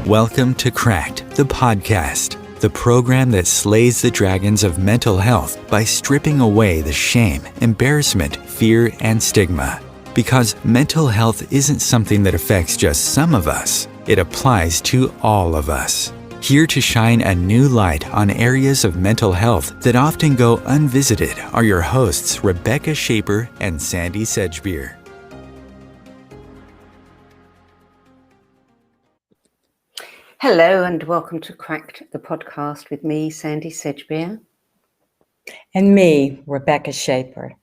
Welcome to Cracked, the podcast, the program that slays the dragons of mental health by stripping away the shame, embarrassment, fear, and stigma. Because mental health isn't something that affects just some of us, it applies to all of us. Here to shine a new light on areas of mental health that often go unvisited are your hosts, Rebecca Shaper and Sandie Sedgbeer. Hello and welcome to Cracked, the podcast with me, Sandie Sedgbeer. And me, Rebecca Shaper.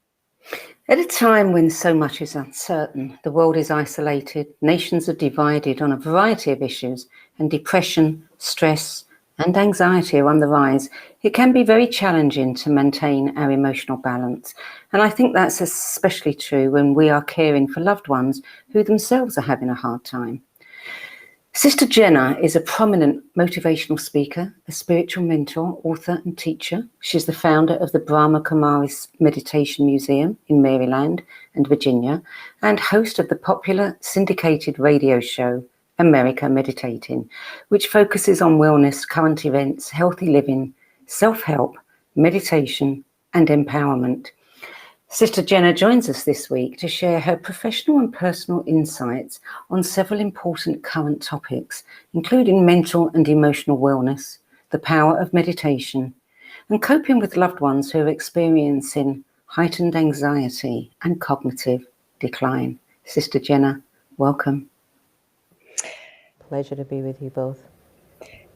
At a time when so much is uncertain, the world is isolated, nations are divided on a variety of issues, and depression, stress, and anxiety are on the rise, it can be very challenging to maintain our emotional balance. And I think that's especially true when we are caring for loved ones who themselves are having a hard time. Sister Jenna is a prominent motivational speaker, a spiritual mentor, author and teacher. She's the founder of the Brahma Kumaris Meditation Museum in Maryland and Virginia, and host of the popular syndicated radio show, America Meditating, which focuses on wellness, current events, healthy living, self-help, meditation and empowerment. Sister Jenna joins us this week to share her professional and personal insights on several important current topics, including mental and emotional wellness, the power of meditation, and coping with loved ones who are experiencing heightened anxiety and cognitive decline. Sister Jenna, welcome. Pleasure to be with you both.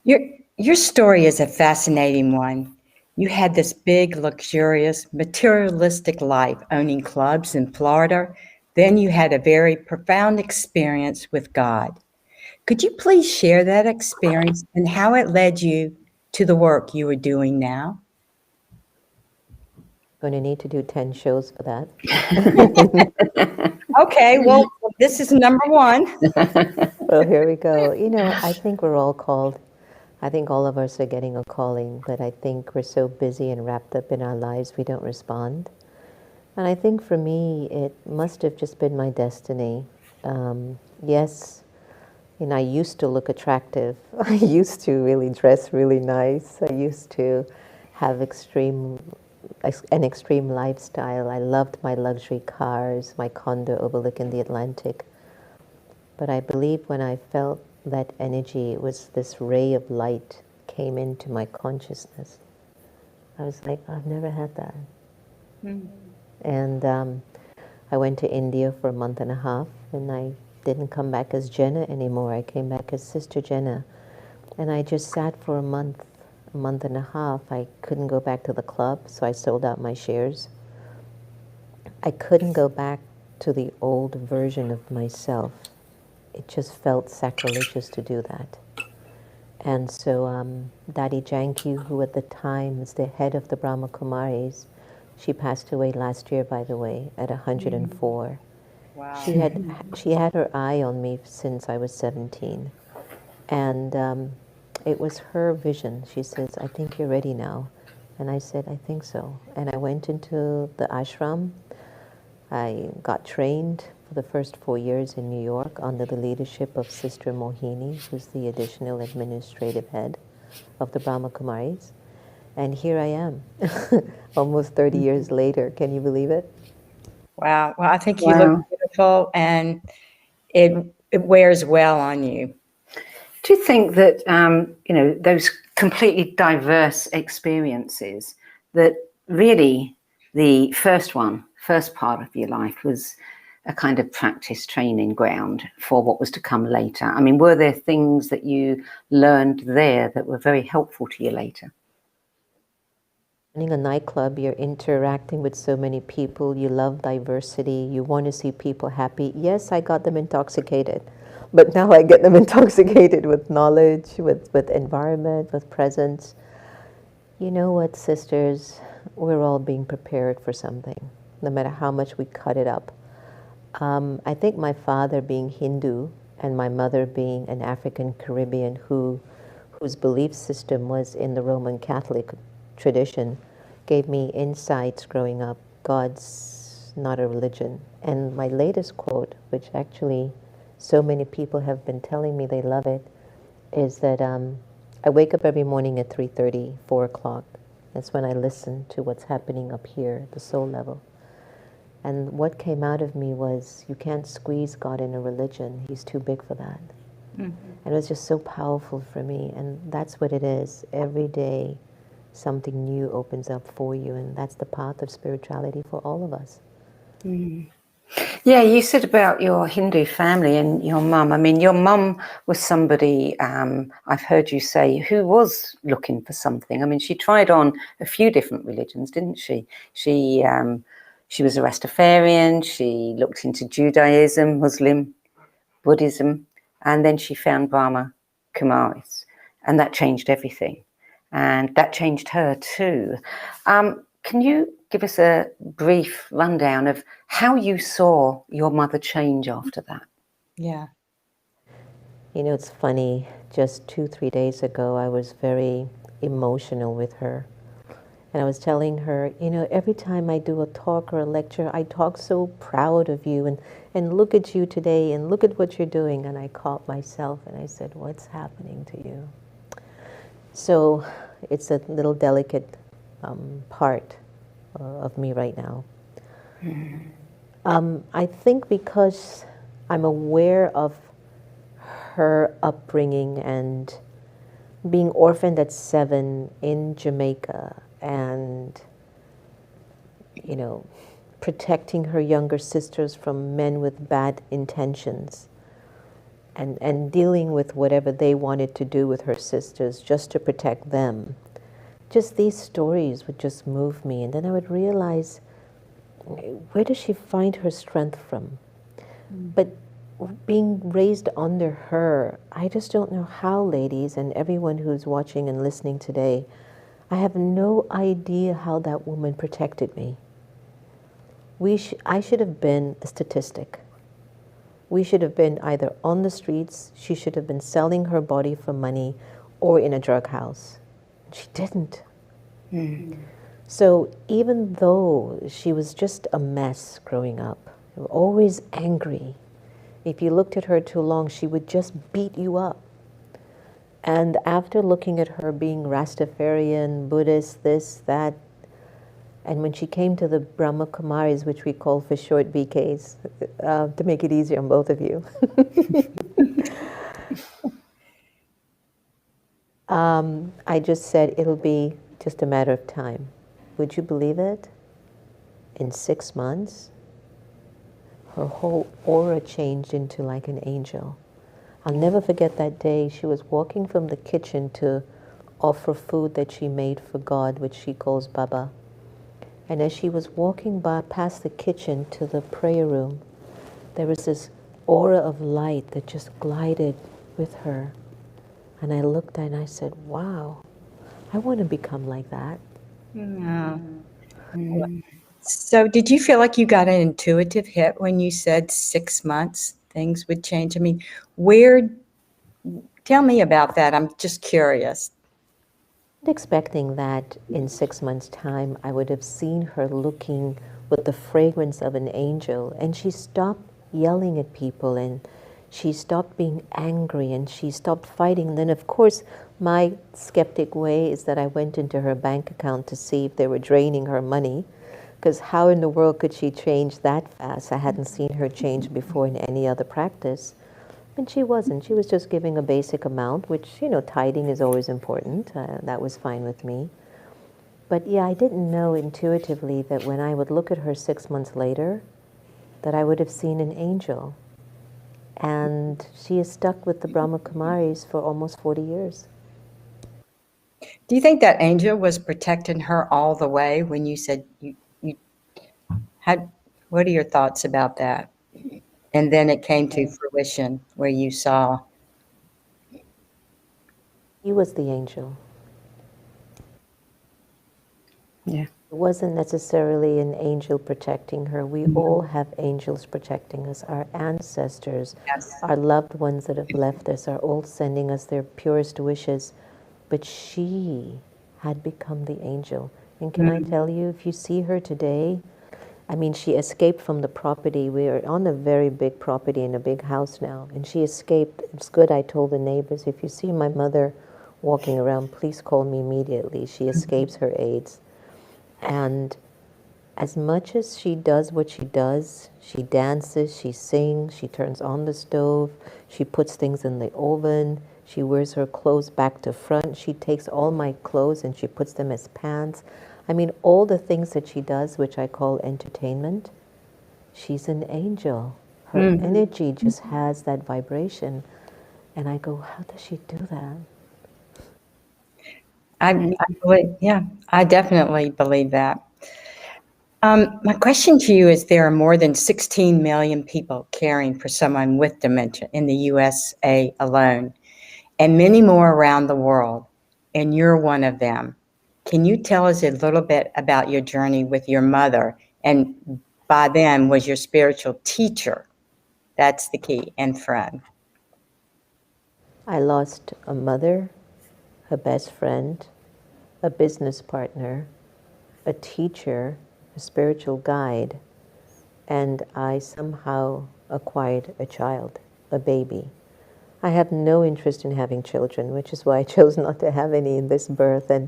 Your story is a fascinating one. You had this big, luxurious, materialistic life owning clubs in Florida. Then you had a very profound experience with God. Could you please share that experience and how it led you to the work you are doing now? Going to need to do 10 shows for that. Okay, well, this is number one. Well, here we go. You know, I think we're all called. I think all of us are getting a calling, but I think we're so busy and wrapped up in our lives we don't respond. And I think for me, it must have just been my destiny. Yes, you know, I used to look attractive. I used to really dress really nice. I used to have an extreme lifestyle. I loved my luxury cars, my condo overlooking the Atlantic. But I believe when I felt that energy, it was this ray of light came into my consciousness. I was like, I've never had that. And I went to India for a month and a half, and I didn't come back as Jenna anymore. I came back as Sister Jenna. And I just sat for a month and a half. I couldn't go back to the club, so I sold out my shares. I couldn't go back to the old version of myself. It just felt sacrilegious to do that. And so Dadi Janki, who at the time was the head of the Brahma Kumaris, she passed away last year, by the way, at 104. Wow. She had her eye on me since I was 17. And it was her vision. She says, I think you're ready now. And I said, I think so. And I went into the ashram. I got trained for the first 4 years in New York under the leadership of Sister Mohini, who's the additional administrative head of the Brahma Kumaris. And here I am, almost 30 years later. Can you believe it? Wow. Well, I think you look beautiful, and it wears well on you. Do you think that, those completely diverse experiences, that really the first part of your life was a kind of practice training ground for what was to come later? I mean, were there things that you learned there that were very helpful to you later? Running a nightclub, you're interacting with so many people, you love diversity, you want to see people happy. Yes, I got them intoxicated, but now I get them intoxicated with knowledge, with environment, with presence. You know what, sisters? We're all being prepared for something, no matter how much we cut it up. I think my father being Hindu and my mother being an African Caribbean whose belief system was in the Roman Catholic tradition gave me insights growing up. God's not a religion. And my latest quote, which actually so many people have been telling me they love it, is that I wake up every morning at 3:30, 4 o'clock. That's when I listen to what's happening up here at the soul level. And what came out of me was, you can't squeeze God in a religion. He's too big for that. And it was just so powerful for me. And that's what it is. Every day, something new opens up for you. And that's the path of spirituality for all of us. Yeah, you said about your Hindu family and your mum. I mean, your mum was somebody, I've heard you say, who was looking for something. I mean, she tried on a few different religions, didn't she? She was a Rastafarian, she looked into Judaism, Muslim, Buddhism, and then she found Brahma Kumaris, and that changed everything. And that changed her too. Can you give us a brief rundown of how you saw your mother change after that? Yeah. You know, it's funny, just 2, 3 days ago, I was very emotional with her. And I was telling her, you know, every time I do a talk or a lecture, I talk so proud of you and look at you today and look at what you're doing. And I caught myself and I said, what's happening to you? So it's a little delicate part of me right now. I think because I'm aware of her upbringing and being orphaned at 7 in Jamaica and, you know, protecting her younger sisters from men with bad intentions and dealing with whatever they wanted to do with her sisters just to protect them. Just these stories would just move me. And then I would realize, where does she find her strength from? But being raised under her, I just don't know how, ladies, and everyone who's watching and listening today, I have no idea how that woman protected me. I should have been a statistic. We should have been either on the streets, she should have been selling her body for money, or in a drug house. She didn't. So even though she was just a mess growing up, always angry, if you looked at her too long, she would just beat you up. And after looking at her being Rastafarian, Buddhist, this, that, and when she came to the Brahma Kumaris, which we call for short BKs, to make it easier on both of you, I just said, it'll be just a matter of time. Would you believe it? In 6 months, her whole aura changed into like an angel. I'll never forget that day. She was walking from the kitchen to offer food that she made for God, which she calls Baba. And as she was walking past the kitchen to the prayer room, there was this aura of light that just glided with her. And I looked and I said, wow, I want to become like that. So did you feel like you got an intuitive hit when you said 6 months things would change? I mean, tell me about that. I'm just curious. Expecting that in 6 months' time I would have seen her looking with the fragrance of an angel, and she stopped yelling at people and she stopped being angry and she stopped fighting. And then of course my skeptic way is that I went into her bank account to see if they were draining her money, because how in the world could she change that fast? I hadn't seen her change before in any other practice. And she wasn't. She was just giving a basic amount, which, you know, tithing is always important. That was fine with me. But yeah, I didn't know intuitively that when I would look at her 6 months later, that I would have seen an angel. And she is stuck with the Brahma Kumaris for almost 40 years. Do you think that angel was protecting her all the way when you said you had, what are your thoughts about that? And then it came to fruition where you saw. He was the angel. Yeah. It wasn't necessarily an angel protecting her. We all have angels protecting us. Our ancestors, Yes. our loved ones that have left us are all sending us their purest wishes. But she had become the angel. And can I tell you, if you see her today, I mean, she escaped from the property. We are on a very big property in a big house now. And she escaped. It's good I told the neighbors, if you see my mother walking around, please call me immediately. She escapes her aides. And as much as she does what she does, she dances, she sings, she turns on the stove, she puts things in the oven, she wears her clothes back to front, she takes all my clothes and she puts them as pants. I mean, all the things that she does, which I call entertainment, she's an angel. Her energy just has that vibration. And I go, how does she do that? I definitely believe that. My question to you is, there are more than 16 million people caring for someone with dementia in the USA alone, and many more around the world, and you're one of them. Can you tell us a little bit about your journey with your mother, and by then was your spiritual teacher? That's the key, and friend. I lost a mother, a best friend, a business partner, a teacher, a spiritual guide, and I somehow acquired a child, a baby. I have no interest in having children, which is why I chose not to have any in this birth. And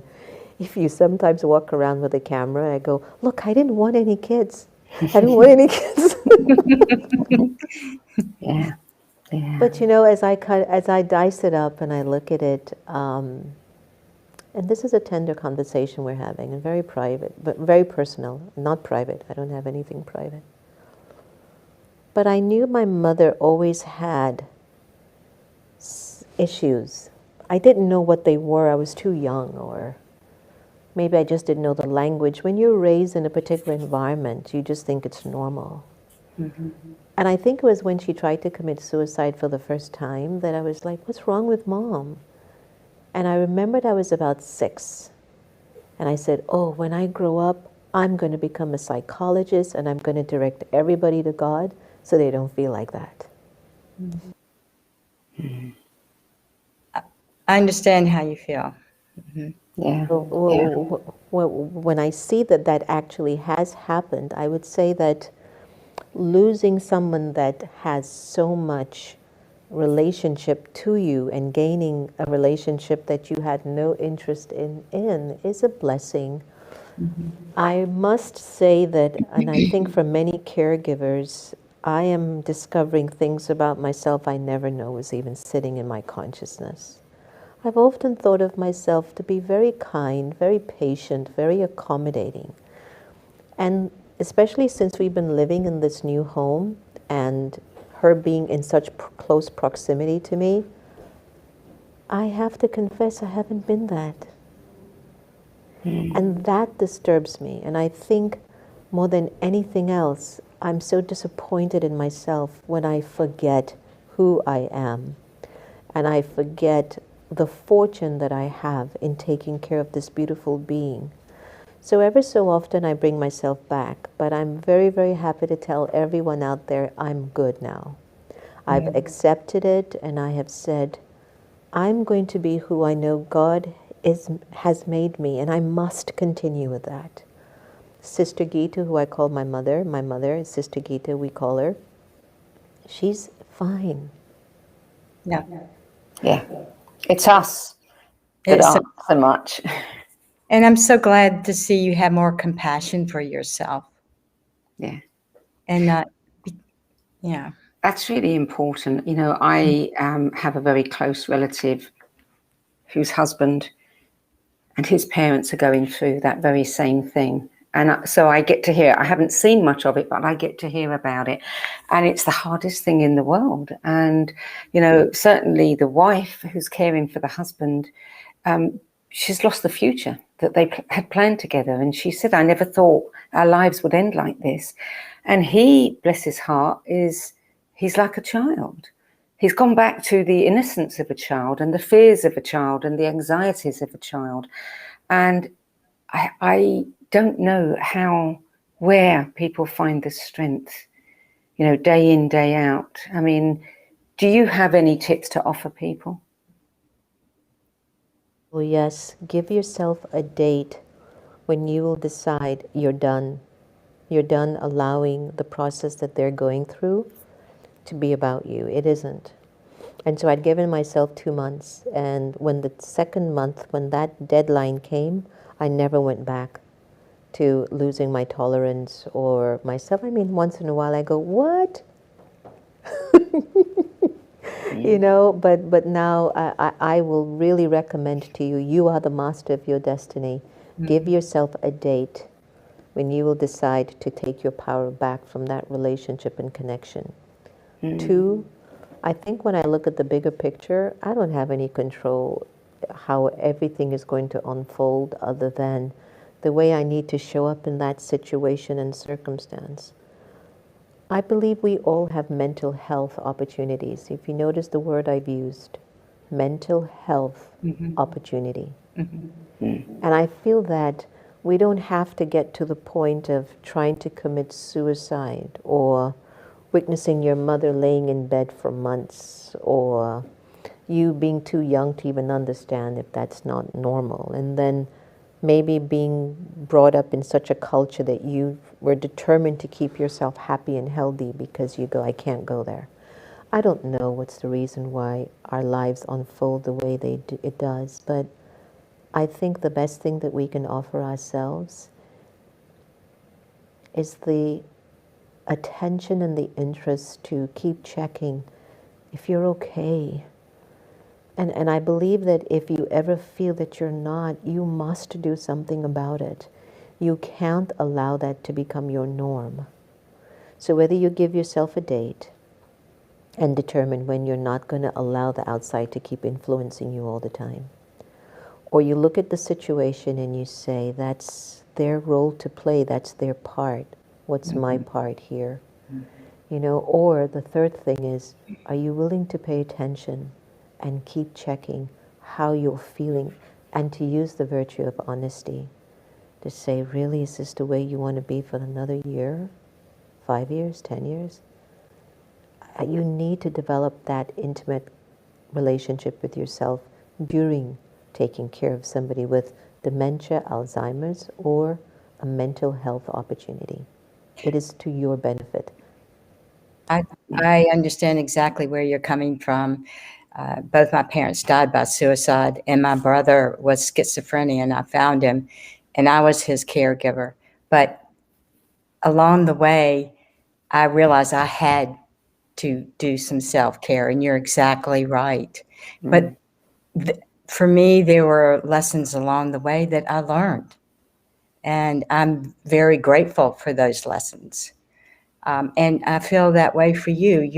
if you sometimes walk around with a camera, I go, look, I didn't want any kids. I don't want any kids. Yeah. Yeah. But you know, as I dice it up and I look at it, and this is a tender conversation we're having, and very private, but very personal, not private. I don't have anything private. But I knew my mother always had issues. I didn't know what they were. I was too young, or maybe I just didn't know the language. When you're raised in a particular environment, you just think it's normal. And I think it was when she tried to commit suicide for the first time that I was like, what's wrong with Mom? And I remembered I was about 6. And I said, oh, when I grow up, I'm going to become a psychologist and I'm going to direct everybody to God so they don't feel like that. I understand how you feel. Yeah. When I see that that actually has happened, I would say that losing someone that has so much relationship to you and gaining a relationship that you had no interest in is a blessing. I must say that, and I think for many caregivers, I am discovering things about myself I never know was even sitting in my consciousness. I've often thought of myself to be very kind, very patient, very accommodating. And especially since we've been living in this new home and her being in such close proximity to me, I have to confess I haven't been that. And that disturbs me. And I think more than anything else, I'm so disappointed in myself when I forget who I am. And I forget the fortune that I have in taking care of this beautiful being. So ever so often I bring myself back, but I'm very, very happy to tell everyone out there I'm good now. I've accepted it, and I have said, I'm going to be who I know God has made me, and I must continue with that. Sister Gita, who I call my mother is Sister Gita, we call her, she's fine. Yeah. Yeah. It's us that aren't so much. And I'm so glad to see you have more compassion for yourself. Yeah. And yeah. That's really important. You know, I have a very close relative whose husband and his parents are going through that very same thing. And so I get to hear, I haven't seen much of it, but I get to hear about it. And it's the hardest thing in the world. And, you know, certainly the wife who's caring for the husband, she's lost the future that they had planned together. And she said, I never thought our lives would end like this. And he, bless his heart, he's like a child. He's gone back to the innocence of a child and the fears of a child and the anxieties of a child. And I don't know where people find the strength, you know, day in, day out. I mean, do you have any tips to offer people? Well, yes, give yourself a date when you will decide you're done. You're done allowing the process that they're going through to be about you. It isn't. And so I'd given myself 2 months, and when the second month, when that deadline came, I never went back to losing my tolerance or myself. I mean, once in a while I go, what? But now I will really recommend to you, you are the master of your destiny. Give yourself a date when you will decide to take your power back from that relationship and connection. 2, I think when I look at the bigger picture, I don't have any control how everything is going to unfold other than the way I need to show up in that situation and circumstance. I believe we all have mental health opportunities. If you notice the word I've used, mental health opportunity. And I feel that we don't have to get to the point of trying to commit suicide or witnessing your mother laying in bed for months or you being too young to even understand if that's not normal. And then maybe being brought up in such a culture that you were determined to keep yourself happy and healthy because you go, I can't go there. I don't know what's the reason why our lives unfold the way it does, but I think the best thing that we can offer ourselves is the attention and the interest to keep checking if you're okay. And I believe that if you ever feel that you're not, you must do something about it. You can't allow that to become your norm. So whether you give yourself a date and determine when you're not going to allow the outside to keep influencing you all the time, or you look at the situation and you say, that's their role to play, that's their part. What's my part here? Or the third thing is, are you willing to pay attention and keep checking how you're feeling and to use the virtue of honesty to say, really, is this the way you want to be for another year, 5 years, 10 years? You need to develop that intimate relationship with yourself during taking care of somebody with dementia, Alzheimer's, or a mental health opportunity. It is to your benefit. I understand exactly where you're coming from. Both my parents died by suicide, and my brother was schizophrenia, and I found him, and I was his caregiver. But along the way, I realized I had to do some self-care, and you're exactly right. But for me, there were lessons along the way that I learned, and I'm very grateful for those lessons. And I feel that way for you.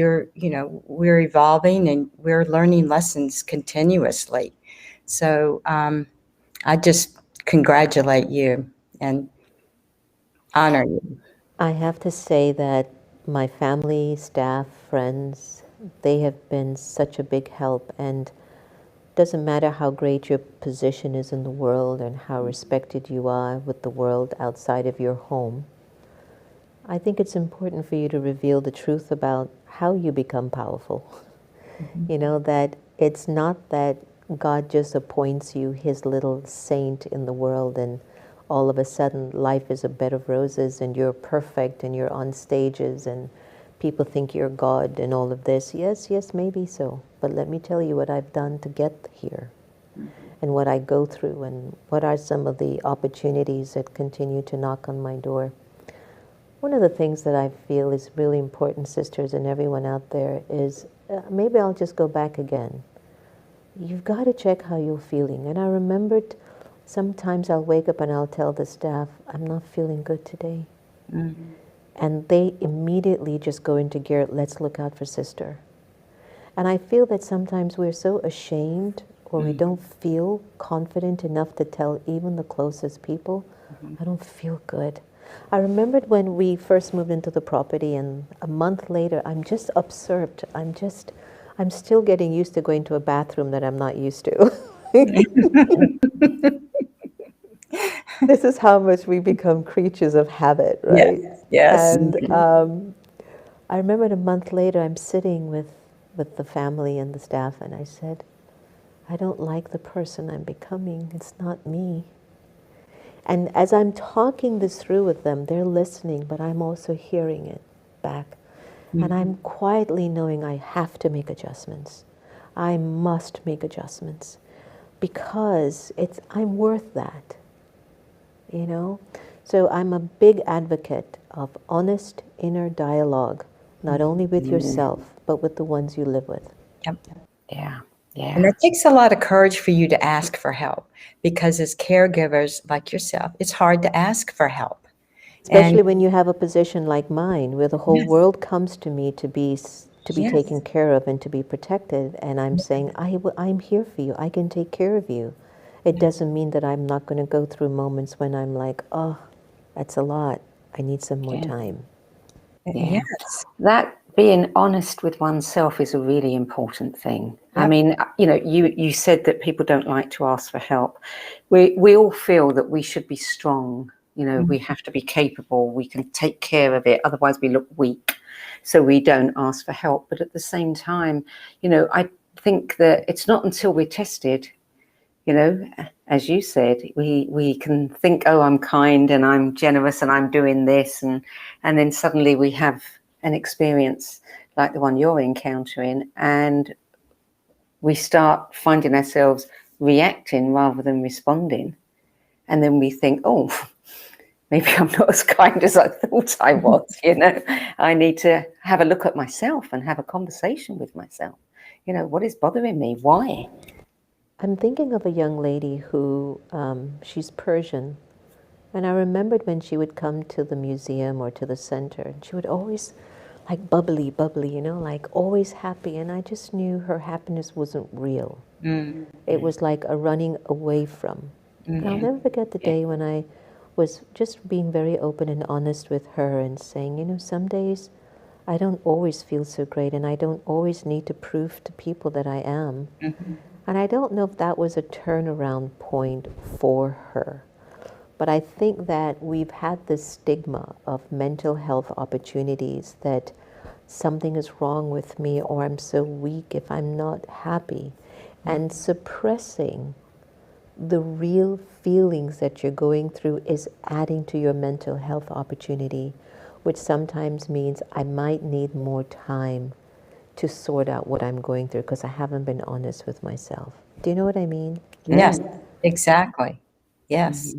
We're evolving and we're learning lessons continuously. So I just congratulate you and honor you. I have to say that my family, staff, friends, they have been such a big help, and it doesn't matter how great your position is in the world and how respected you are with the world outside of your home. I think it's important for you to reveal the truth about how you become powerful. That it's not that God just appoints you his little saint in the world and all of a sudden life is a bed of roses and you're perfect and you're on stages and people think you're God and all of this. Yes, maybe so. But let me tell you what I've done to get here and what I go through and what are some of the opportunities that continue to knock on my door. One of the things that I feel is really important, sisters and everyone out there, is maybe I'll just go back again. You've got to check how you're feeling. And I remembered sometimes I'll wake up and I'll tell the staff, I'm not feeling good today. And they immediately just go into gear, let's look out for sister. And I feel that sometimes we're so ashamed or we don't feel confident enough to tell even the closest people, I don't feel good. I remembered when we first moved into the property and a month later, I'm just upset. I'm still getting used to going to a bathroom that I'm not used to. This is how much we become creatures of habit, right? Yes. And I remembered a month later, I'm sitting with the family and the staff and I said, I don't like the person I'm becoming. It's not me. And as I'm talking this through with them, they're listening, but I'm also hearing it back. And I'm quietly knowing I have to make adjustments. I must make adjustments because I'm worth that, you know? So I'm a big advocate of honest inner dialogue, not only with yourself, but with the ones you live with. Yep. Yeah. And it takes a lot of courage for you to ask for help, because as caregivers like yourself, it's hard to ask for help. Especially when you have a position like mine, where the whole Yes. world comes to me to be Yes. taken care of and to be protected, and I'm saying, I'm here for you. I can take care of you. It doesn't mean that I'm not going to go through moments when I'm like, oh, that's a lot. I need some more time. Yeah. Yes. That being honest with oneself is a really important thing. I Yep. mean, you know, you said that people don't like to ask for help. We all feel that we should be strong. You know, we have to be capable. We can take care of it. Otherwise, we look weak. So we don't ask for help. But at the same time, you know, I think that it's not until we're tested, you know, as you said, we can think, oh, I'm kind and I'm generous and I'm doing this, and then suddenly we have an experience like the one you're encountering, and we start finding ourselves reacting rather than responding, and then we think, oh, maybe I'm not as kind as I thought I was. You know, I need to have a look at myself and have a conversation with myself. You know, what is bothering me? Why? I'm thinking of a young lady who, she's Persian. And I remembered when she would come to the museum or to the center, and she would always like bubbly, you know, like always happy. And I just knew her happiness wasn't real. It was like a running away from. And I'll never forget the day when I was just being very open and honest with her and saying, you know, some days I don't always feel so great, and I don't always need to prove to people that I am. And I don't know if that was a turnaround point for her. But I think that we've had this stigma of mental health opportunities, that something is wrong with me or I'm so weak if I'm not happy, and suppressing the real feelings that you're going through is adding to your mental health opportunity, which sometimes means I might need more time to sort out what I'm going through because I haven't been honest with myself. Do you know what I mean? Yes, exactly. Yes.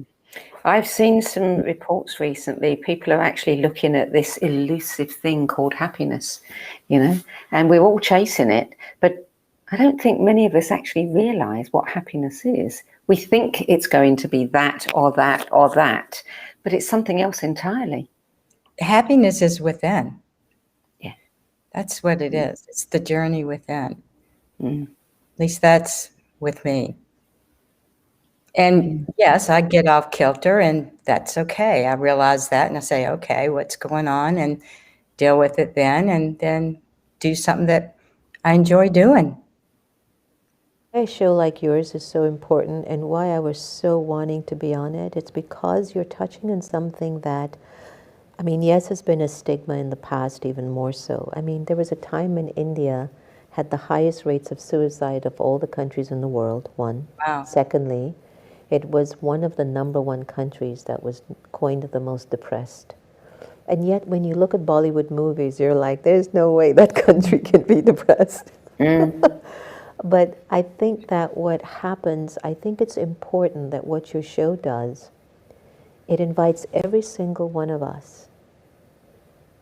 I've seen some reports recently. People are actually looking at this elusive thing called happiness, you know, and we're all chasing it. But I don't think many of us actually realize what happiness is. We think it's going to be that or that or that, but it's something else entirely. Happiness is within. Yeah. That's what it is. It's the journey within. Mm. At least that's with me. And yes, I get off kilter, and that's okay. I realize that, and I say, okay, what's going on, and deal with it then, and then do something that I enjoy doing. A show like yours is so important, and why I was so wanting to be on it, it's because you're touching on something that, I mean, yes, has been a stigma in the past, even more so. I mean, there was a time when India had the highest rates of suicide of all the countries in the world, one. Wow. Secondly, it was one of the #1 countries that was coined the most depressed. And yet, when you look at Bollywood movies, you're like, there's no way that country can be depressed. But I think that what happens, I think it's important that what your show does, it invites every single one of us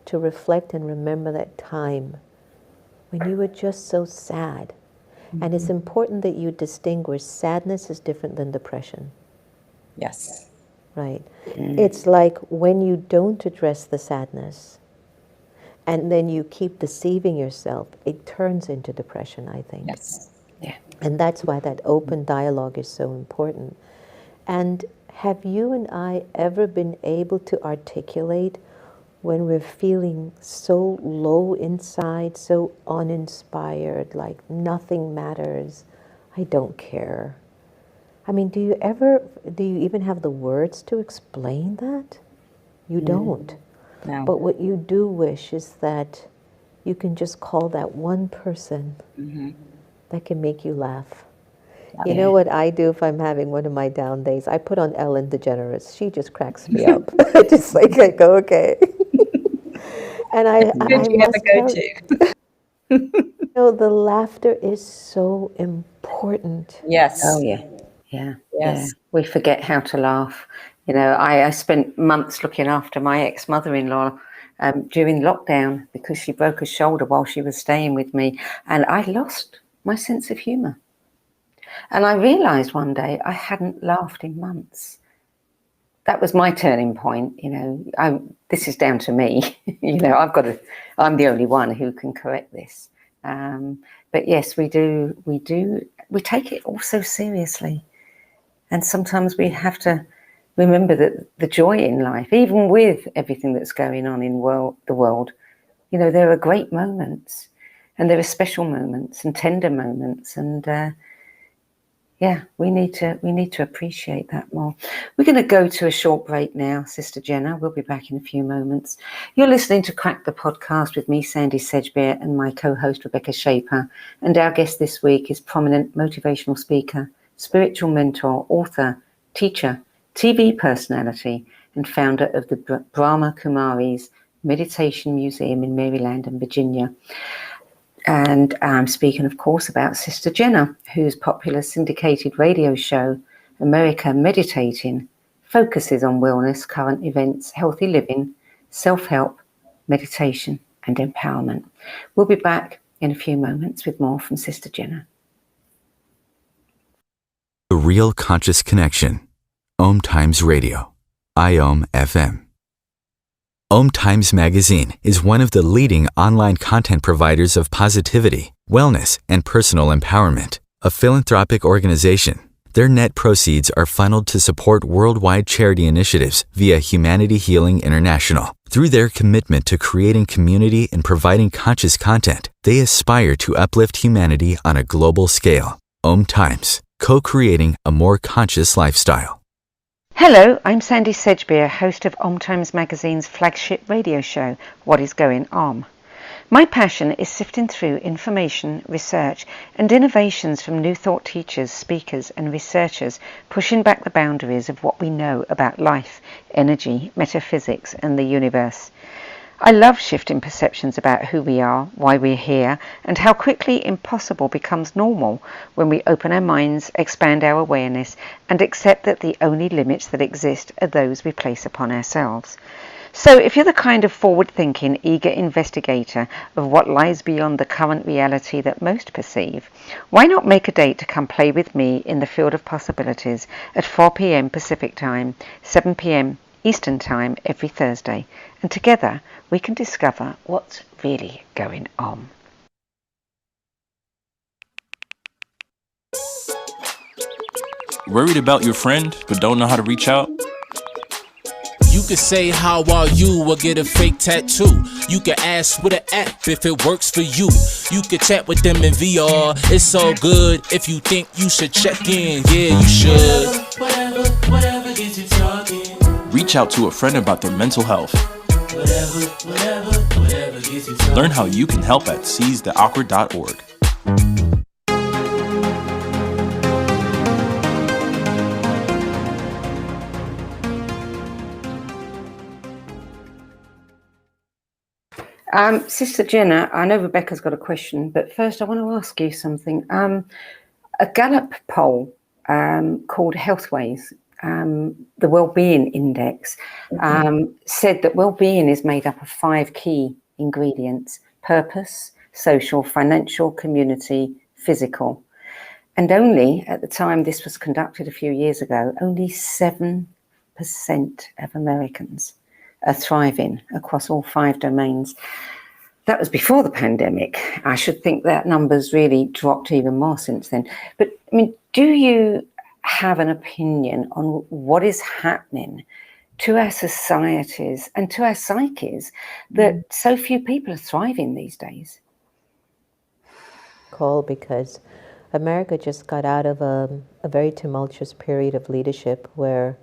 to reflect and remember that time when you were just so sad. And it's important that you distinguish sadness is different than depression. Yes. Right? It's like when you don't address the sadness and then you keep deceiving yourself, it turns into depression, I think. Yes. Yeah. And that's why that open dialogue is so important. And have you and I ever been able to articulate when we're feeling so low inside, so uninspired, like nothing matters, I don't care? I mean, do you even have the words to explain that? You don't. No. But what you do wish is that you can just call that one person that can make you laugh. You know what I do if I'm having one of my down days? I put on Ellen DeGeneres. She just cracks me up. Just like I go, okay. And I Good, you have a must tell you, go-to. the laughter is so important. Yes. Oh, yeah. Yeah. Yeah. Yes. We forget how to laugh. I spent months looking after my ex-mother-in-law during lockdown because she broke her shoulder while she was staying with me. And I lost my sense of humour. And I realised one day I hadn't laughed in months. That was my turning point. This is down to me. I'm the only one who can correct this. But yes, we take it all so seriously. And sometimes we have to remember that the joy in life, even with everything that's going on in the world, there are great moments, and there are special moments and tender moments, and we need to appreciate that more. We're going to go to a short break now, Sister Jenna. We'll be back in a few moments. You're listening to Crack the Podcast with me, Sandie Sedgbeer, and my co-host, Rebecca Shaper. And our guest this week is prominent motivational speaker, spiritual mentor, author, teacher, TV personality, and founder of the Brahma Kumaris Meditation Museum in Maryland and Virginia. And I'm speaking, of course, about Sister Jenna, whose popular syndicated radio show, America Meditating, focuses on wellness, current events, healthy living, self-help, meditation, and empowerment. We'll be back in a few moments with more from Sister Jenna. The Real Conscious Connection. Om Times Radio. IOM FM. Om Times Magazine is one of the leading online content providers of positivity, wellness, and personal empowerment. A philanthropic organization, their net proceeds are funneled to support worldwide charity initiatives via Humanity Healing International. Through their commitment to creating community and providing conscious content, they aspire to uplift humanity on a global scale. Om Times, co-creating a more conscious lifestyle. Hello, I'm Sandie Sedgbeer, host of Om Times Magazine's flagship radio show, What is Going On? My passion is sifting through information, research, and innovations from new thought teachers, speakers, and researchers pushing back the boundaries of what we know about life, energy, metaphysics, and the universe. I love shifting perceptions about who we are, why we're here, and how quickly impossible becomes normal when we open our minds, expand our awareness, and accept that the only limits that exist are those we place upon ourselves. So if you're the kind of forward-thinking, eager investigator of what lies beyond the current reality that most perceive, why not make a date to come play with me in the field of possibilities at 4 p.m. Pacific Time, 7 p.m. Eastern Time every Thursday, and together we can discover what's really going on. Worried about your friend but don't know how to reach out? You can say how are you or get a fake tattoo. You can ask with an app if it works for you. You can chat with them in VR. It's all good if you think you should check in. Yeah, you should. Whatever gets you talking. Reach out to a friend about their mental health. Whatever gets you talking. Learn how you can help at seizetheawkward.org. Sister Jenna, I know Rebecca's got a question, but first I want to ask you something. A Gallup poll called Healthways, the Wellbeing Index, said that well-being is made up of 5 key ingredients: purpose, social, financial, community, physical. And only at the time this was conducted a few years ago, only 7% of Americans are thriving across all 5 domains. That was before the pandemic. I should think that number's really dropped even more since then. But I mean, do you have an opinion on what is happening to our societies and to our psyches that so few people are thriving these days? Call because America just got out of a very tumultuous period of leadership where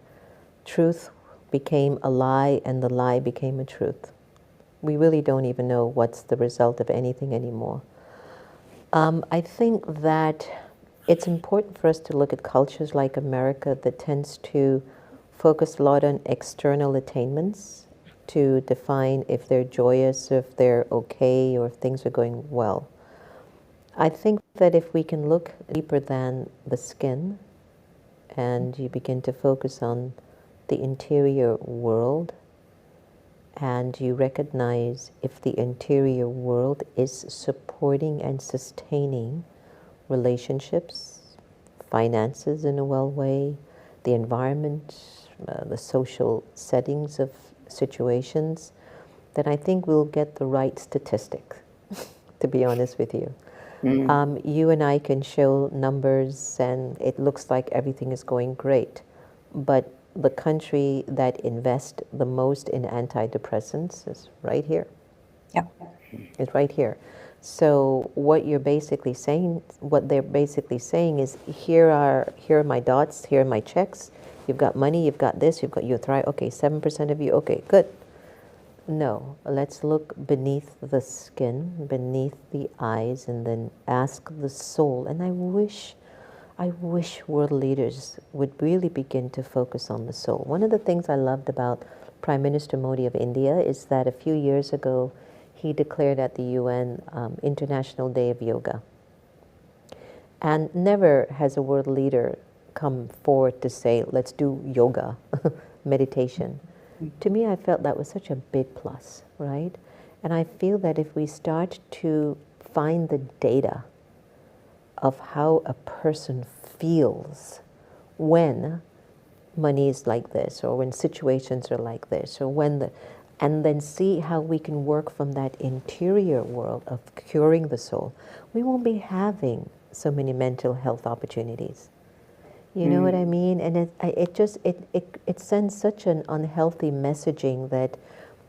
truth became a lie and the lie became a truth. We really don't even know what's the result of anything anymore. I think that it's important for us to look at cultures like America that tends to focus a lot on external attainments to define if they're joyous, if they're okay, or if things are going well. I think that if we can look deeper than the skin and you begin to focus on the interior world, and you recognize if the interior world is supporting and sustaining relationships, finances in a well way, the environment, the social settings of situations, then I think we'll get the right statistic, to be honest with you. You and I can show numbers and it looks like everything is going great, but the country that invests the most in antidepressants is right here. Yeah. It's right here. So what they're basically saying is, here are my dots, here are my checks. You've got money, you've got this, you thrive. Okay, 7% of you. Okay, good. No, let's look beneath the skin, beneath the eyes, and then ask the soul. And I wish world leaders would really begin to focus on the soul. One of the things I loved about Prime Minister Modi of India is that a few years ago, he declared at the UN International Day of Yoga. And never has a world leader come forward to say, let's do yoga, meditation. To me, I felt that was such a big plus, right? And I feel that if we start to find the data of how a person feels when money is like this, or when situations are like this, or and then see how we can work from that interior world of curing the soul, we won't be having so many mental health opportunities. You know what I mean? And it sends such an unhealthy messaging that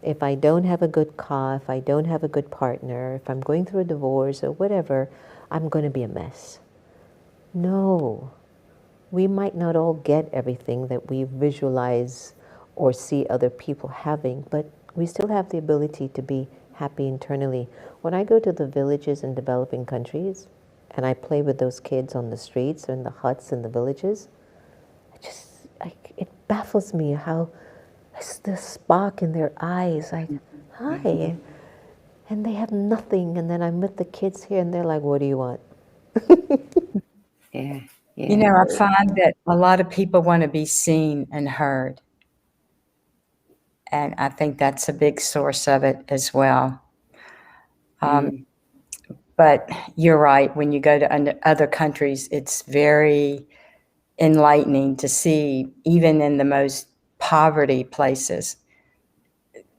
if I don't have a good car, if I don't have a good partner, if I'm going through a divorce or whatever, I'm going to be a mess. No. We might not all get everything that we visualize or see other people having, but we still have the ability to be happy internally. When I go to the villages in developing countries, and I play with those kids on the streets or in the huts in the villages, it baffles me how it's the spark in their eyes, like, hi, and they have nothing, and then I'm with the kids here, and they're like, what do you want? Yeah. You know, I find that a lot of people want to be seen and heard. And I think that's a big source of it as well. But you're right, when you go to other countries, it's very enlightening to see, even in the most poverty places,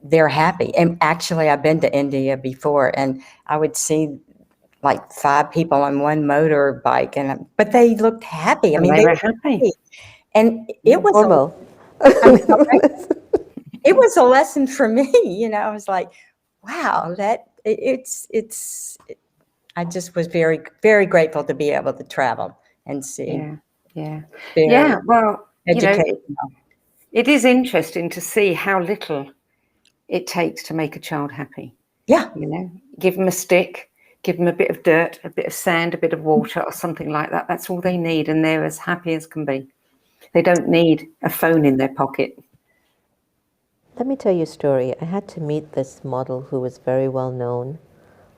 they're happy. And actually, I've been to India before, and I would see like 5 people on one motorbike, but they looked happy. I mean, they were happy. And it was Normal. it was a lesson for me. You know, I was like, wow, I just was very, very grateful to be able to travel and see. Yeah. Well, Educational. it is interesting to see how little it takes to make a child happy. Yeah. Give them a stick, give them a bit of dirt, a bit of sand, a bit of water or something like that. That's all they need, and they're as happy as can be. They don't need a phone in their pocket. Let me tell you a story. I had to meet this model who was very well known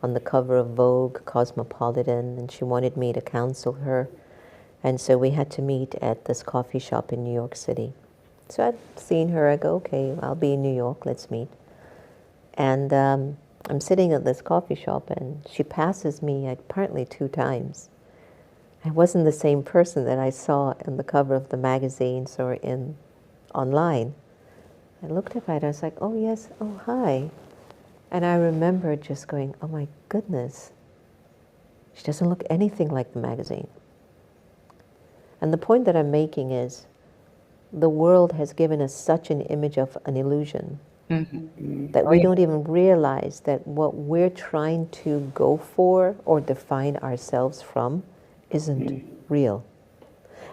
on the cover of Vogue, Cosmopolitan, and she wanted me to counsel her. And so we had to meet at this coffee shop in New York City. So I'd seen her, I go, okay, I'll be in New York, let's meet. And I'm sitting at this coffee shop and she passes me apparently 2 times. I wasn't the same person that I saw in the cover of the magazines or online. I looked up at her, I was like, oh yes, oh hi. And I remember just going, oh my goodness, she doesn't look anything like the magazine. And the point that I'm making is, the world has given us such an image of an illusion that we don't even realize that what we're trying to go for or define ourselves from isn't real.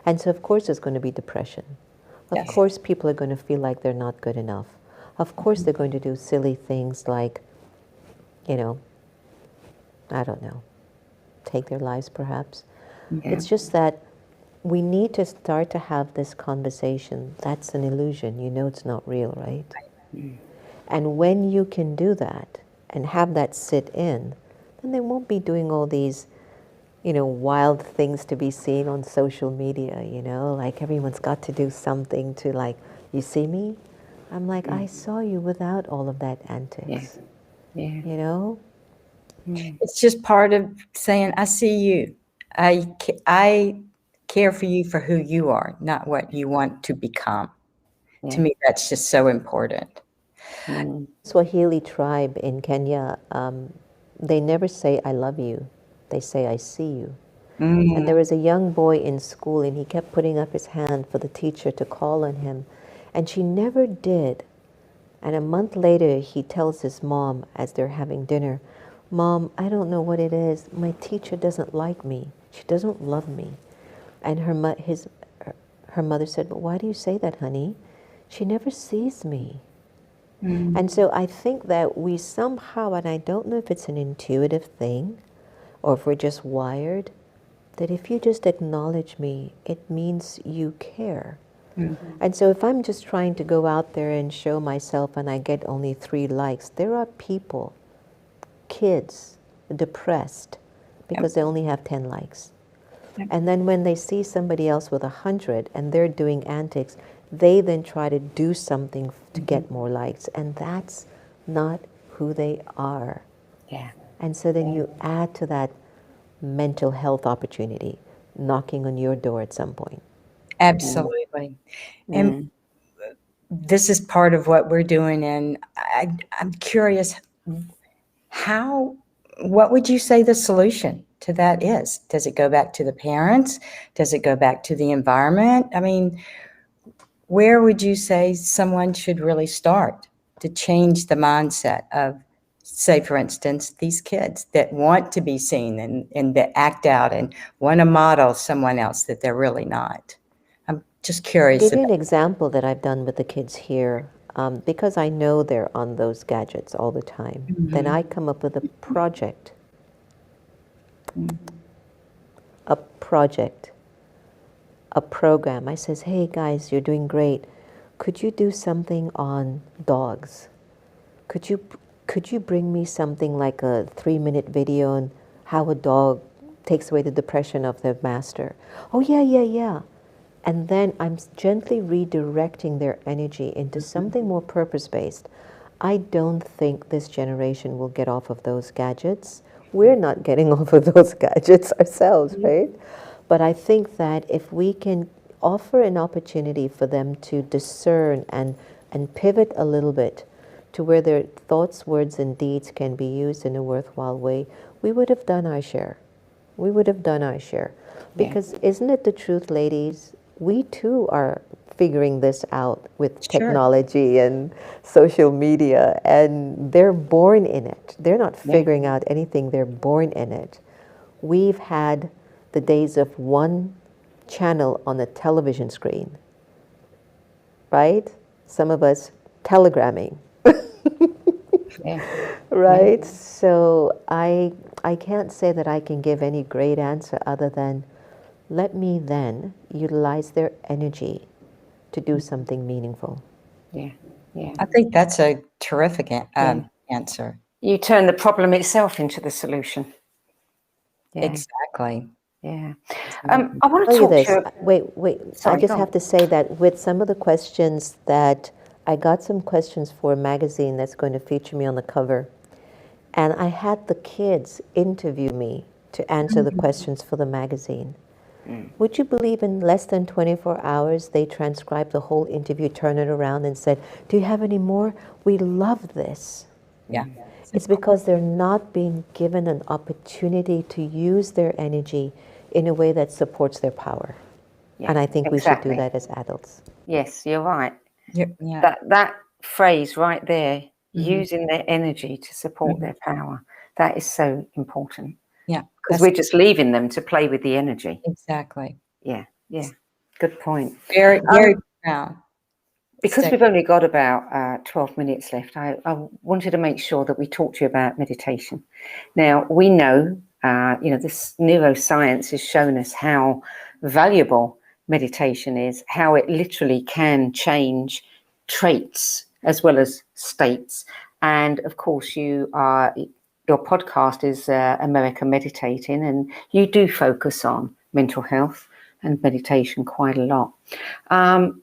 And so of course there's going to be depression. Of course people are going to feel like they're not good enough. Of course they're going to do silly things like, I don't know, take their lives perhaps. It's just that we need to start to have this conversation. That's an illusion. You know it's not real, right? And when you can do that and have that sit in, then they won't be doing all these, wild things to be seen on social media, like everyone's got to do something to like, you see me? I'm like, I saw you without all of that antics, It's just part of saying, I see you. I care for you for who you are, not what you want to become. To me, that's just so important. Swahili tribe in Kenya, they never say I love you. They say I see you. And there was a young boy in school, and he kept putting up his hand for the teacher to call on him, and she never did. And a month later, he tells his mom as they're having dinner, Mom, I don't know what it is. My teacher doesn't like me. She doesn't love me. And her mother said, but why do you say that, honey? She never sees me. And so I think that we somehow, and I don't know if it's an intuitive thing or if we're just wired, that if you just acknowledge me, it means you care. And so if I'm just trying to go out there and show myself and I get only 3 likes, there are people, kids, depressed because they only have 10 likes. And then when they see somebody else with 100 and they're doing antics, they then try to do something to get more likes. And that's not who they are. And so then you add to that mental health opportunity knocking on your door at some point. Absolutely. And this is part of what we're doing. And I'm curious, what would you say the solution to that is? Does it go back to the parents? Does it go back to the environment? I mean, where would you say someone should really start to change the mindset of, say, for instance, these kids that want to be seen and that act out and want to model someone else that they're really not? I'm just curious. I'll give you an example that I've done with the kids here. Because I know they're on those gadgets all the time, then I come up with a project. A program. I says, hey guys, you're doing great. Could you do something on dogs? Could you bring me something like a 3-minute video on how a dog takes away the depression of their master? Oh yeah. And then I'm gently redirecting their energy into something more purpose-based. I don't think this generation will get off of those gadgets. We're not getting off of those gadgets ourselves, right? But I think that if we can offer an opportunity for them to discern and pivot a little bit to where their thoughts, words, and deeds can be used in a worthwhile way, we would have done our share. Because isn't it the truth, ladies? We too are figuring this out with technology and social media, and they're born in it. They're not figuring out anything, they're born in it. We've had the days of one channel on the television screen, right? Some of us telegramming. Right? So I can't say that I can give any great answer other than let me then utilize their energy to do something meaningful. I think that's a terrific answer. You turn the problem itself into the solution. Exactly. I want to Tell you talk this. to you. Wait. Sorry, I just go have on. to say that with some of the questions that I got some questions for a magazine that's going to feature me on the cover, and I had the kids interview me to answer the questions for the magazine. Would you believe in less than 24 hours they transcribed the whole interview, turned it around and said, do you have any more? We love this. It's because they're not being given an opportunity to use their energy in a way that supports their power. And I think we should do that as adults. Yes, you're right. Yeah. That phrase right there, using their energy to support their power, that is so important. Yeah. Because we're just leaving them to play with the energy. Exactly. Yeah. Good point. Very, very proud. Because we've only got about 12 minutes left, I wanted to make sure that we talked to you about meditation. Now, we know This neuroscience has shown us how valuable meditation is, how it literally can change traits as well as states. And of course, your podcast is America Meditating, and you do focus on mental health and meditation quite a lot. And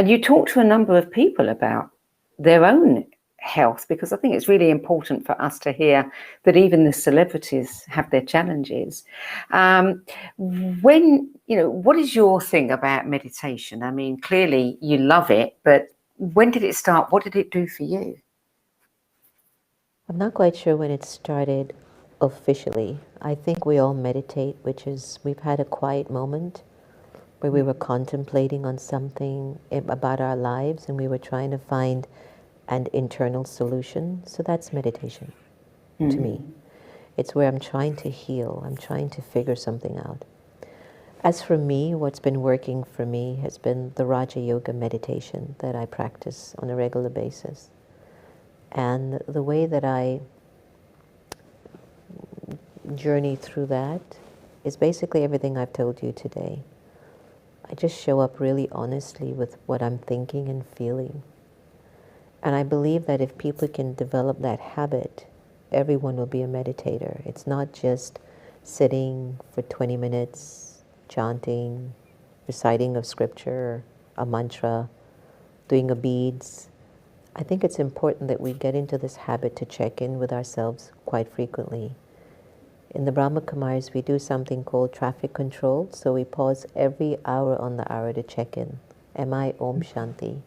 you talk to a number of people about their own health, because I think it's really important for us to hear that even the celebrities have their challenges. What is your thing about meditation? I mean, clearly you love it, but when did it start? What did it do for you? I'm not quite sure when it started officially. I think we all meditate, which is we've had a quiet moment where we were contemplating on something about our lives and we were trying to find an internal solution. So that's meditation to me. It's where I'm trying to heal. I'm trying to figure something out. As for me, what's been working for me has been the Raja Yoga meditation that I practice on a regular basis. And the way that I journey through that is basically everything I've told you today. I just show up really honestly with what I'm thinking and feeling. And I believe that if people can develop that habit, everyone will be a meditator. It's not just sitting for 20 minutes, chanting, reciting of scripture, a mantra, doing a beads. I think it's important that we get into this habit to check in with ourselves quite frequently. In the Brahma Kumaris, we do something called traffic control. So we pause every hour on the hour to check in. Am I Om Shanti?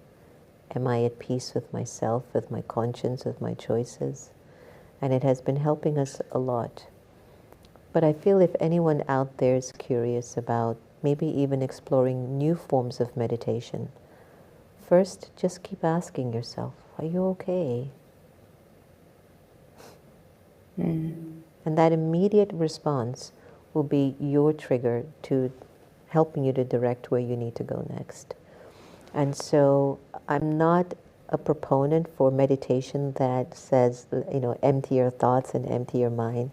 Am I at peace with myself, with my conscience, with my choices? And it has been helping us a lot. But I feel if anyone out there is curious about maybe even exploring new forms of meditation, first just keep asking yourself, are you okay? And that immediate response will be your trigger to helping you to direct where you need to go next. And so I'm not a proponent for meditation that says, empty your thoughts and empty your mind.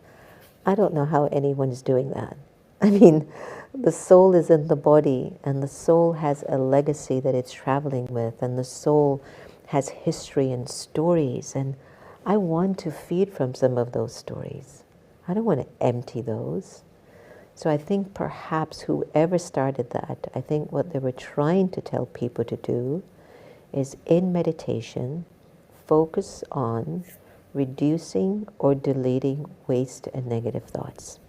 I don't know how anyone's doing that. I mean, the soul is in the body, and the soul has a legacy that it's traveling with, and the soul has history and stories, and I want to feed from some of those stories. I don't want to empty those. So I think perhaps whoever started that, I think what they were trying to tell people to do is in meditation, focus on reducing or deleting waste and negative thoughts.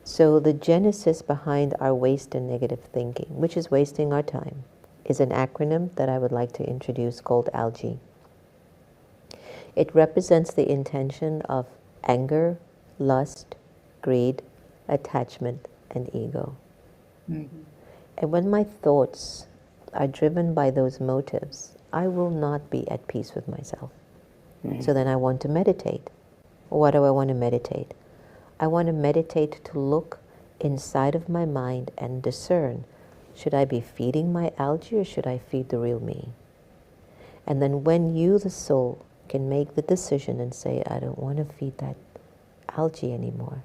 So the genesis behind our waste and negative thinking, which is wasting our time, is an acronym that I would like to introduce called ALGE. It represents the intention of anger, lust, greed, attachment, and ego. And when my thoughts are driven by those motives, I will not be at peace with myself. So then I want to meditate. What do I want to meditate? I want to meditate to look inside of my mind and discern, should I be feeding my algae or should I feed the real me? And then when you, the soul, can make the decision and say, I don't want to feed that algae anymore.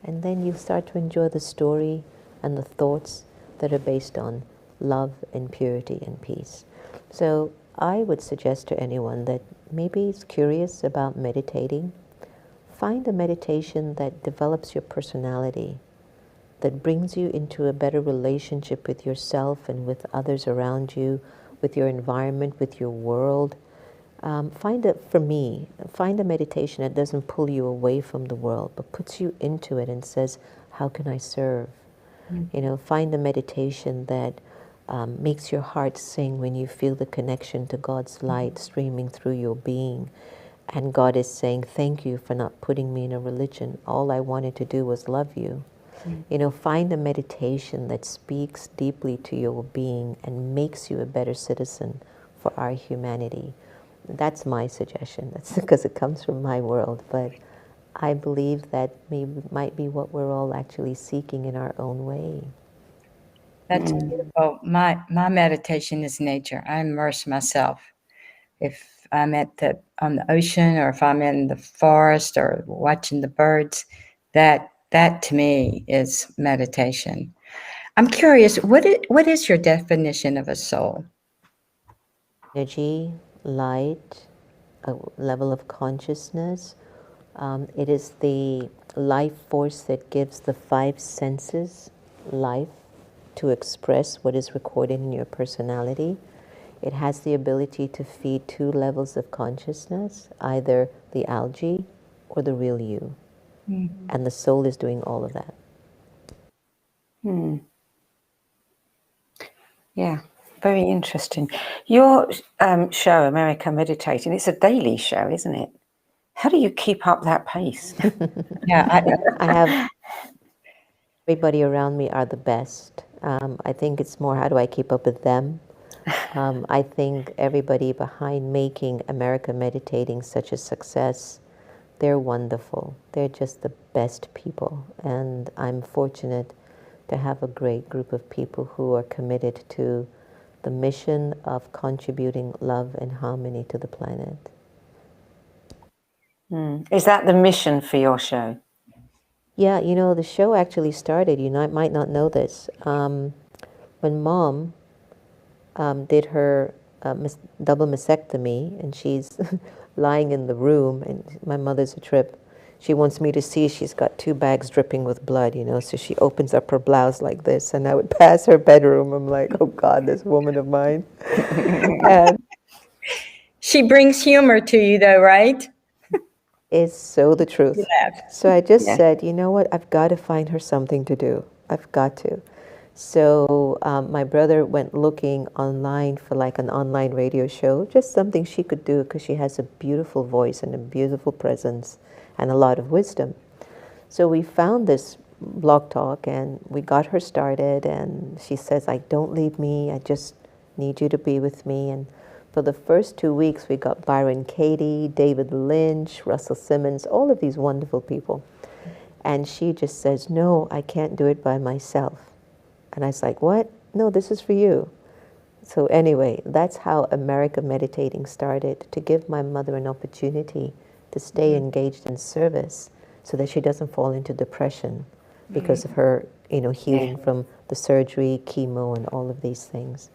And then you start to enjoy the story and the thoughts that are based on love and purity and peace. So I would suggest to anyone that maybe is curious about meditating, find a meditation that develops your personality, that brings you into a better relationship with yourself and with others around you, with your environment, with your world. Find a meditation that doesn't pull you away from the world, but puts you into it and says, how can I serve? Find a meditation that makes your heart sing when you feel the connection to God's light streaming through your being. And God is saying, thank you for not putting me in a religion. All I wanted to do was love you. Find a meditation that speaks deeply to your being and makes you a better citizen for our humanity. That's my suggestion. That's because it comes from my world. But I believe that might be what we're all actually seeking in our own way. That's beautiful. My meditation is nature. I immerse myself. If I'm on the ocean, or if I'm in the forest or watching the birds, that to me is meditation. I'm curious, what is your definition of a soul? Energy, light, a level of consciousness. It is the life force that gives the five senses life to express what is recorded in your personality. It has the ability to feed two levels of consciousness, either the algae or the real you. And the soul is doing all of that. Yeah, very interesting. Your show, America Meditating, it's a daily show, isn't it? How do you keep up that pace? Yeah, I have everybody around me are the best. I think it's more how do I keep up with them? I think everybody behind making America Meditating such a success, they're wonderful. They're just the best people. And I'm fortunate to have a great group of people who are committed to the mission of contributing love and harmony to the planet. Is that the mission for your show? Yeah, the show actually started, might not know this, when Mom did her double mastectomy, and she's lying in the room, and my mother's a trip. She wants me to see she's got 2 bags dripping with blood, so she opens up her blouse like this, and I would pass her bedroom. I'm like, oh God, this woman of mine. And she brings humor to you, though, right? it's so the truth. You laugh. So I just Yeah. said, you know what, I've got to find her something to do. I've got to. So my brother went looking online for like an online radio show, just something she could do, because she has a beautiful voice and a beautiful presence and a lot of wisdom. So we found this blog talk, and we got her started, and she says, don't leave me, I just need you to be with me. And for the first 2 weeks, we got Byron Katie, David Lynch, Russell Simmons, all of these wonderful people. And she just says, no, I can't do it by myself. And I was like, what? No, this is for you. So anyway, that's how America Meditating started, to give my mother an opportunity to stay engaged in service so that she doesn't fall into depression because of her, healing from the surgery, chemo, and all of these things.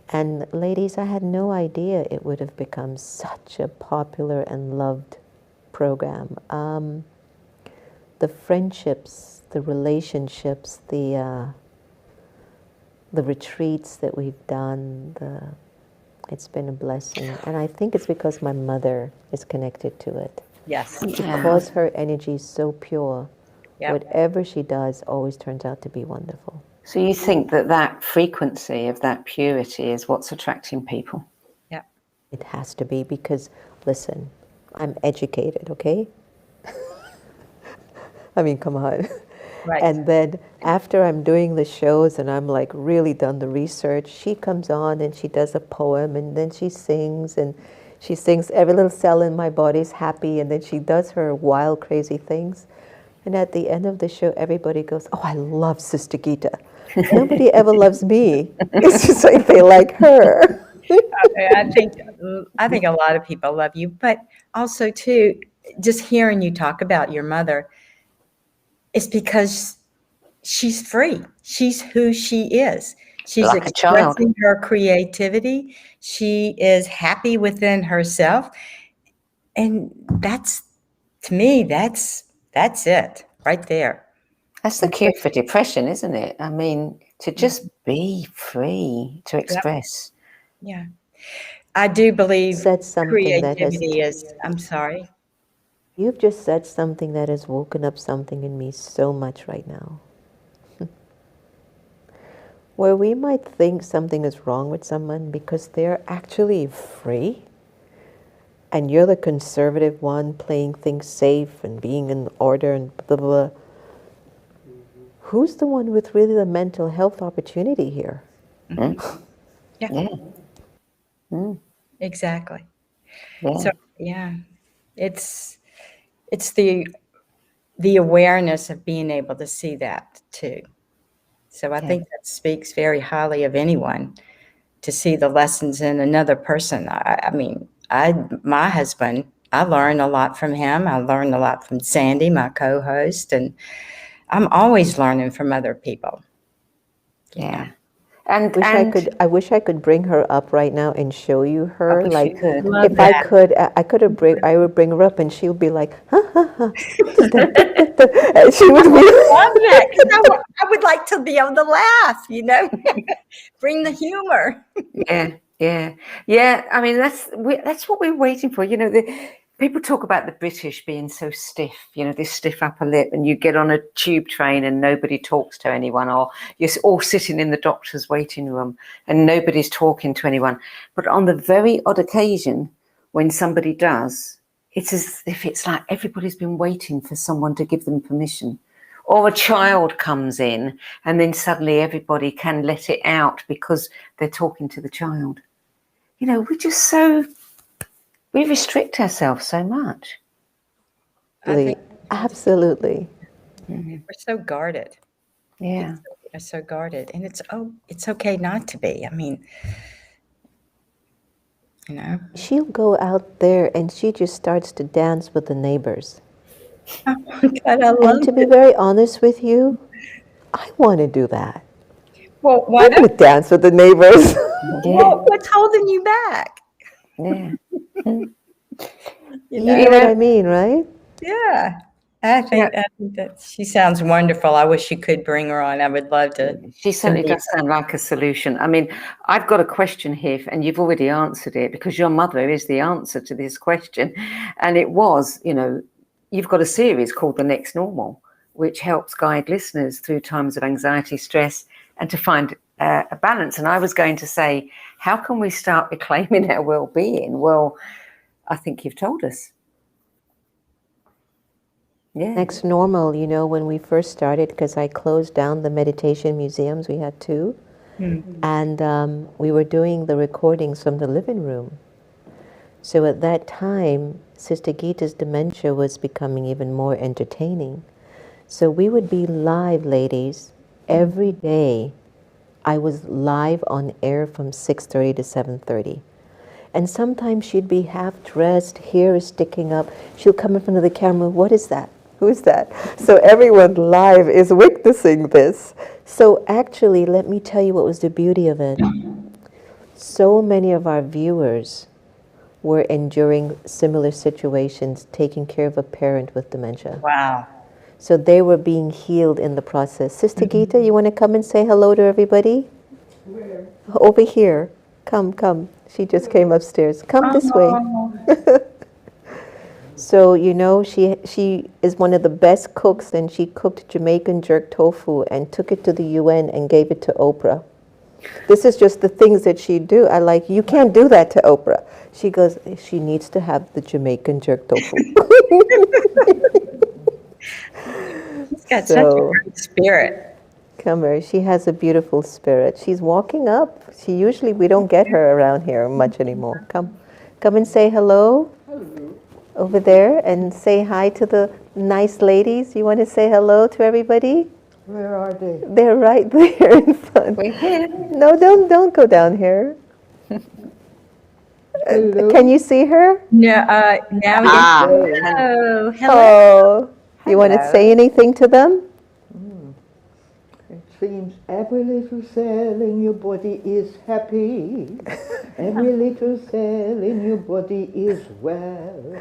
And ladies, I had no idea it would have become such a popular and loved program. The friendships, the relationships, the retreats that we've done, it's been a blessing. And I think it's because my mother is connected to it. Yes. Because her energy is so pure, Yep. whatever she does always turns out to be wonderful. So you think that frequency of that purity is what's attracting people? Yeah. It has to be, because, listen, I'm educated, okay? I mean, come on. Right. And then after I'm doing the shows and I'm like really done the research, she comes on and she does a poem, and then she sings every little cell in my body is happy, and then she does her wild, crazy things. And at the end of the show, everybody goes, oh, I love Sister Gita. Nobody ever loves me. It's just like they like her. I think a lot of people love you, but also too, just hearing you talk about your mother, it's because she's free. She's who she is. She's Like a child. expressing her creativity. She is happy within herself, and to me, that's it right there. That's the cure for depression, isn't it? I mean, to just be free to express. Yeah, I do believe Said something that has creativity is. I'm sorry. You've just said something that has woken up something in me so much right now. Where we might think something is wrong with someone because they're actually free, and you're the conservative one playing things safe and being in order and blah, blah, blah. Who's the one with really the mental health opportunity here? Yeah. Yeah. Exactly. Yeah. So yeah, it's the awareness of being able to see that too. So I think that speaks very highly of anyone to see the lessons in another person. I mean, my husband, I learned a lot from him. I learned a lot from Sandie, my co-host, and I'm always learning from other people. Yeah. And I wish I could bring her up right now and show you her. I wish Like, you could. Love if I that. could, I would bring her up, and she would be like, "Huh, huh, huh, what is that?" And she would be. Love that, 'cause I would like to be able to laugh, bring the humor. Yeah. I mean, that's what we're waiting for. People talk about the British being so stiff, this stiff upper lip, and you get on a tube train and nobody talks to anyone, or you're all sitting in the doctor's waiting room and nobody's talking to anyone. But on the very odd occasion when somebody does, it's as if it's like everybody's been waiting for someone to give them permission. Or a child comes in and then suddenly everybody can let it out because they're talking to the child. We restrict ourselves so much. Absolutely. We're so guarded. Yeah. We're so guarded, and it's okay not to be. I mean, She'll go out there and she just starts to dance with the neighbors. Oh my God, I And love to be it. very honest with you, I want to do that. Well, I why want to don't? dance with the neighbors. Well, what's holding you back? Yeah. You know what I mean, right? Yeah. I think that she sounds wonderful. I wish you could bring her on. I would love to. She certainly meet does sound like a solution. I mean, I've got a question here, and you've already answered it because your mother is the answer to this question. And it was, you've got a series called The Next Normal, which helps guide listeners through times of anxiety, stress, and to find a balance. And I was going to say, how can we start reclaiming our well-being? Well, I think you've told us. Yeah. Next Normal, when we first started, because I closed down the meditation museums, we had two, and we were doing the recordings from the living room. So at that time, Sister Gita's dementia was becoming even more entertaining. So we would be live, ladies, every day. I was live on air from 6:30 to 7:30. And sometimes she'd be half dressed, hair is sticking up. She'll come in front of the camera, what is that? Who's that? So everyone live is witnessing this. So actually, let me tell you what was the beauty of it. So many of our viewers were enduring similar situations, taking care of a parent with dementia. Wow. So they were being healed in the process. Sister Gita, you want to come and say hello to everybody? Where? Over here. Come. She just came upstairs. Come this way. So, she is one of the best cooks, and she cooked Jamaican jerk tofu and took it to the UN and gave it to Oprah. This is just the things that she'd do. I like, you can't do that to Oprah. She goes, she needs to have the Jamaican jerk tofu. She's got such a great spirit. Come here. She has a beautiful spirit. She's walking up. We don't get her around here much anymore. Come and say hello. Hello. Over there, and say hi to the nice ladies. You want to say hello to everybody? Where are they? They're right there in front. We're here. No, don't go down here. Can you see her? No, now Ah. hello. Oh, you want to say anything to them? It seems every little cell in your body is happy. Every little cell in your body is well.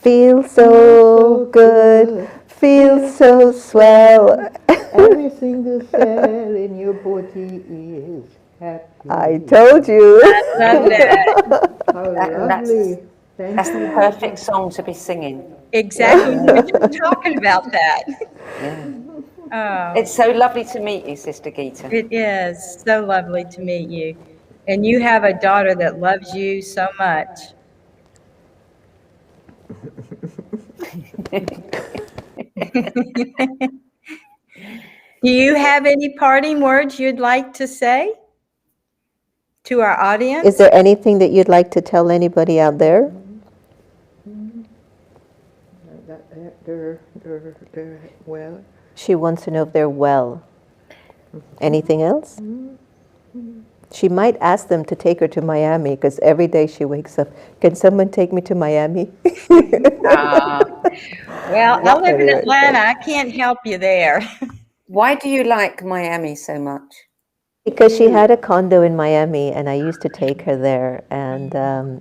Feel so good, feel so swell. Every single cell in your body is happy. I told you. Love that. How lovely. That's the perfect song to be singing. Exactly. We were just talking about that. Yeah. Oh, It's so lovely to meet you, Sister Gita. it is so lovely to meet you. And you have a daughter that loves you so much. Do you have any parting words you'd like to say to our audience? Is there anything that you'd like to tell anybody out there? They're well. She wants to know if they're well. Anything else? She might ask them to take her to Miami because every day she wakes up, can someone take me to Miami? Well, I live in Anyway, Atlanta. I can't help you there. Why do you like Miami so much? because she had a condo in Miami and I used to take her there, and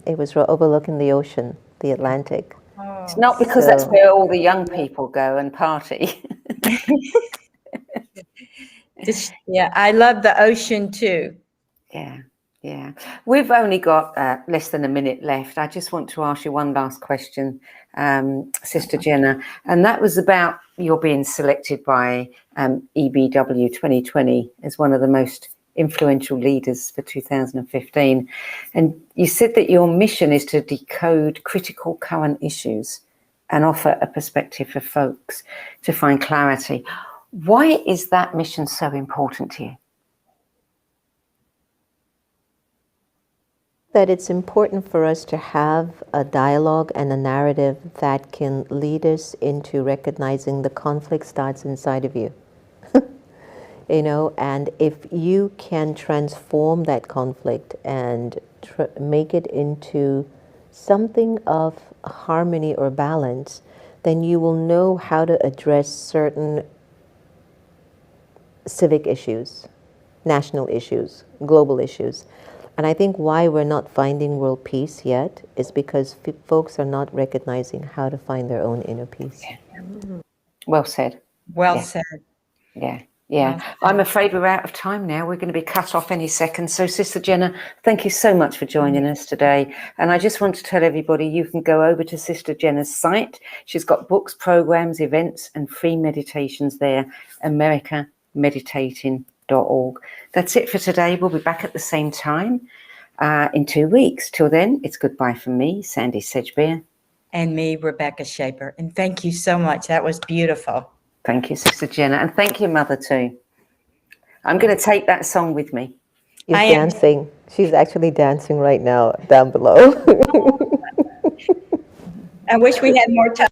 it was overlooking the ocean, the Atlantic. It's not because that's So where all the young people go and party. Yeah, I love the ocean too. Yeah, yeah. We've only got less than a minute left. I just want to ask you one last question, Sister Jenna, and that was about your being selected by EBW 2020 as one of the most influential leaders for 2015. And you said that your mission is to decode critical current issues and offer a perspective for folks to find clarity. Why is that mission so important to you? that it's important for us to have a dialogue and a narrative that can lead us into recognizing the conflict starts inside of you. And if you can transform that conflict and make it into something of harmony or balance, then you will know how to address certain civic issues, national issues, global issues. And I think why we're not finding world peace yet is because folks are not recognizing how to find their own inner peace. Well said. Well said. Yeah. Yeah, I'm afraid we're out of time now. We're going to be cut off any second. So, Sister Jenna, thank you so much for joining us today. And I just want to tell everybody you can go over to Sister Jenna's site. She's got books, programs, events, and free meditations there, americameditating.org. That's it for today. We'll be back at the same time in 2 weeks. Till then, it's goodbye from me, Sandie Sedgbeer. And me, Rebecca Shaper. And thank you so much. That was beautiful. Thank you, Sister Jenna. And thank you, Mother, too. I'm going to take that song with me. She's dancing. She's actually dancing right now down below. I wish we had more time.